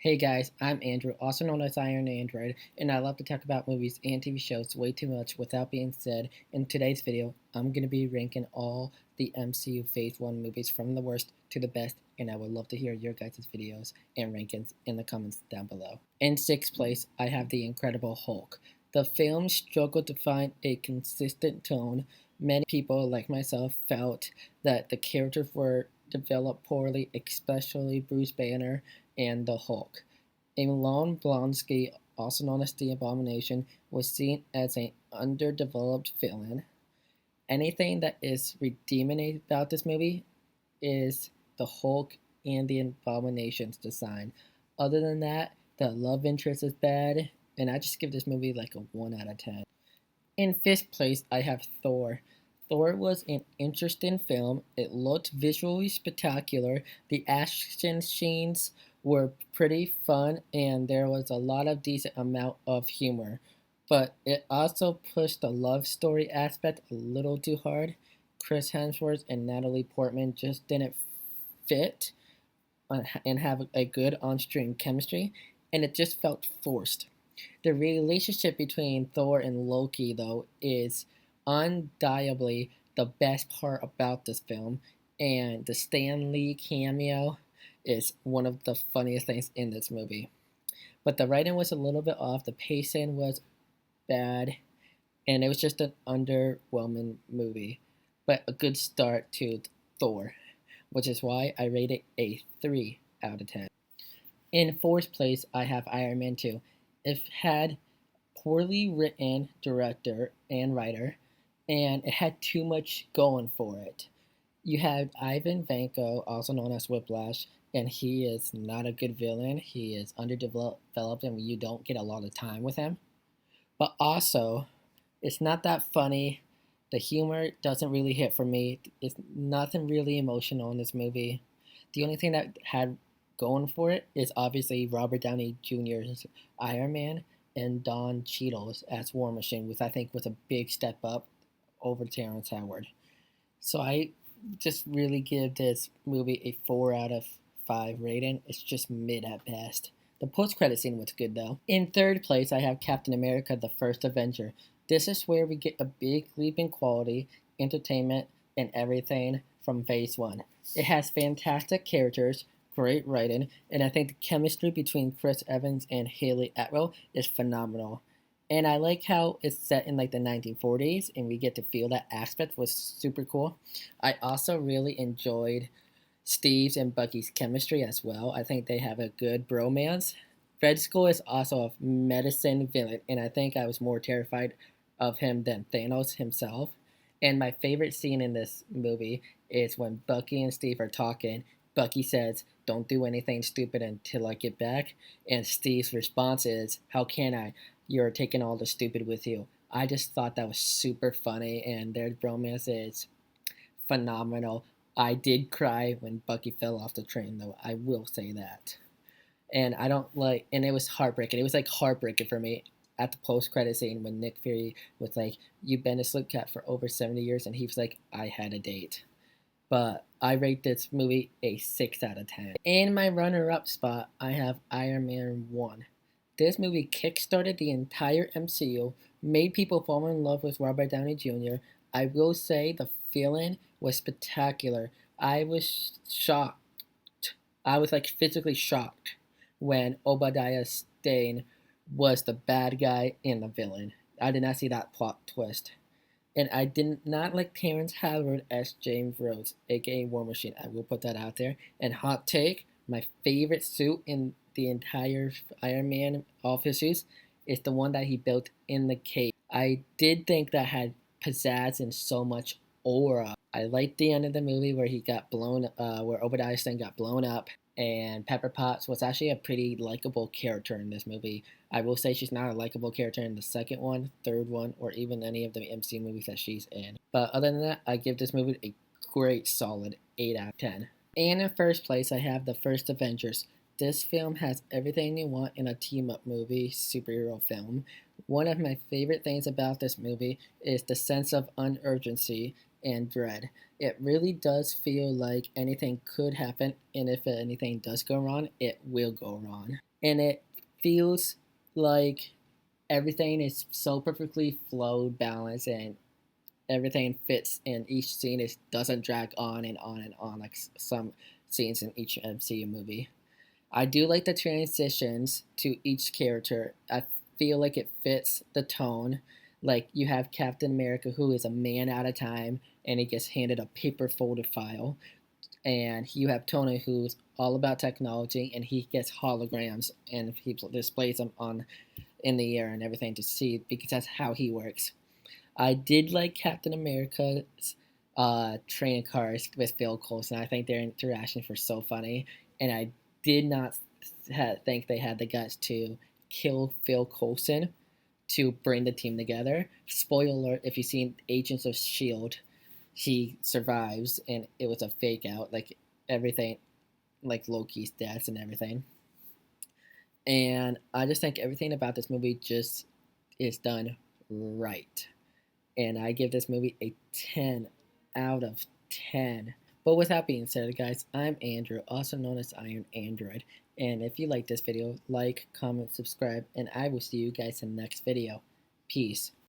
Hey guys, I'm Andrew, also known as Iron Android, and I love to talk about movies and TV shows way too much. Without being said, in today's video, I'm going to be ranking all the MCU Phase 1 movies from the worst to the best, and I would love to hear your guys' videos and rankings in the comments down below. In 6th place, I have The Incredible Hulk. The film struggled to find a consistent tone. Many people, like myself, felt that the characters were developed poorly, especially Bruce Banner and the Hulk. Elon Blonsky, also known as the Abomination, was seen as an underdeveloped villain. Anything that is redeeming about this movie is the Hulk and the Abomination's design. Other than that, the love interest is bad, and I just give this movie like a 1 out of 10. In 5th place, I have Thor. Thor was an interesting film. It looked visually spectacular. The action scenes were pretty fun, and there was a lot of decent amount of humor. But it also pushed the love story aspect a little too hard. Chris Hemsworth and Natalie Portman just didn't fit and have a good on-screen chemistry, and it just felt forced. The relationship between Thor and Loki, though, is undeniably the best part about this film, and the Stan Lee cameo is one of the funniest things in this movie. But the writing was a little bit off, the pacing was bad, and it was just an underwhelming movie. But a good start to Thor, which is why I rate it a 3 out of 10. In 4th place, I have Iron Man 2. It had poorly written director and writer, and it had too much going for it. You had Ivan Vanko, also known as Whiplash, and he is not a good villain. He is underdeveloped, and you don't get a lot of time with him. But also, it's not that funny. The humor doesn't really hit for me. It's nothing really emotional in this movie. The only thing that had going for it is obviously Robert Downey Jr.'s Iron Man and Don Cheadle's as War Machine, which I think was a big step up over Terrence Howard. So I just really give this movie a 4 out of 5 rating. It's just mid at best. The post-credit scene was good though. In 3rd place, I have Captain America: The First Avenger. This is where we get a big leap in quality, entertainment, and everything from Phase 1. It has fantastic characters, great writing, and I think the chemistry between Chris Evans and Haley Atwell is phenomenal. And I like how it's set in like the 1940s, and we get to feel that aspect was super cool. I also really enjoyed Steve's and Bucky's chemistry as well. I think they have a good bromance. Red Skull is also a medicine villain, and I think I was more terrified of him than Thanos himself. And my favorite scene in this movie is when Bucky and Steve are talking. Bucky says, "Don't do anything stupid until I get back." And Steve's response is, "How can I? You're taking all the stupid with you." I just thought that was super funny, and their bromance is phenomenal. I did cry when Bucky fell off the train, though. I will say that. And I don't like, and it was heartbreaking. It was like heartbreaking for me at the post-credit scene when Nick Fury was like, "You've been a slip cat for over 70 years," and he was like, "I had a date." But I rate this movie a 6 out of 10. In my runner-up spot, I have Iron Man 1. This movie kickstarted the entire MCU, made people fall in love with Robert Downey Jr. I will say the feeling was spectacular. I was shocked. I was like physically shocked when Obadiah Stane was the bad guy and the villain. I did not see that plot twist. And I did not like Terrence Howard as James Rhodes, aka War Machine. I will put that out there. And hot take, my favorite suit in the entire Iron Man, all of his suits, is the one that he built in the cave. I did think that had pizzazz and so much aura. I liked the end of the movie where he got blown, where Obadiah Stane got blown up, and Pepper Potts was actually a pretty likable character in this movie. I will say she's not a likable character in the second one, third one, or even any of the MCU movies that she's in. But other than that, I give this movie a great solid 8 out of 10. And in 1st place, I have The First Avengers. This film has everything you want in a team-up movie, superhero film. One of my favorite things about this movie is the sense of unurgency and dread. It really does feel like anything could happen, and if anything does go wrong, it will go wrong. and it feels like everything is so perfectly flowed, balanced, and everything fits in each scene. It doesn't drag on and on and on like some scenes in each MCU movie. I do like the transitions to each character. I feel like it fits the tone. Like you have Captain America, who is a man at a time, and he gets handed a paper folded file, and you have Tony, who's all about technology, and he gets holograms, and he displays them on in the air and everything to see because that's how he works. I did like Captain America's train cars with Phil Coulson. I think their interactions were so funny, and I did not think they had the guts to kill Phil Coulson to bring the team together. Spoiler alert: if you've seen Agents of Shield, he survives, and it was a fake out, like everything, like Loki's deaths and everything. And I just think everything about this movie just is done right. And I give this movie a 10 out of 10. But with that being said, guys, I'm Andrew, also known as Iron Android. And if you like this video, like, comment, subscribe, and I will see you guys in the next video. Peace.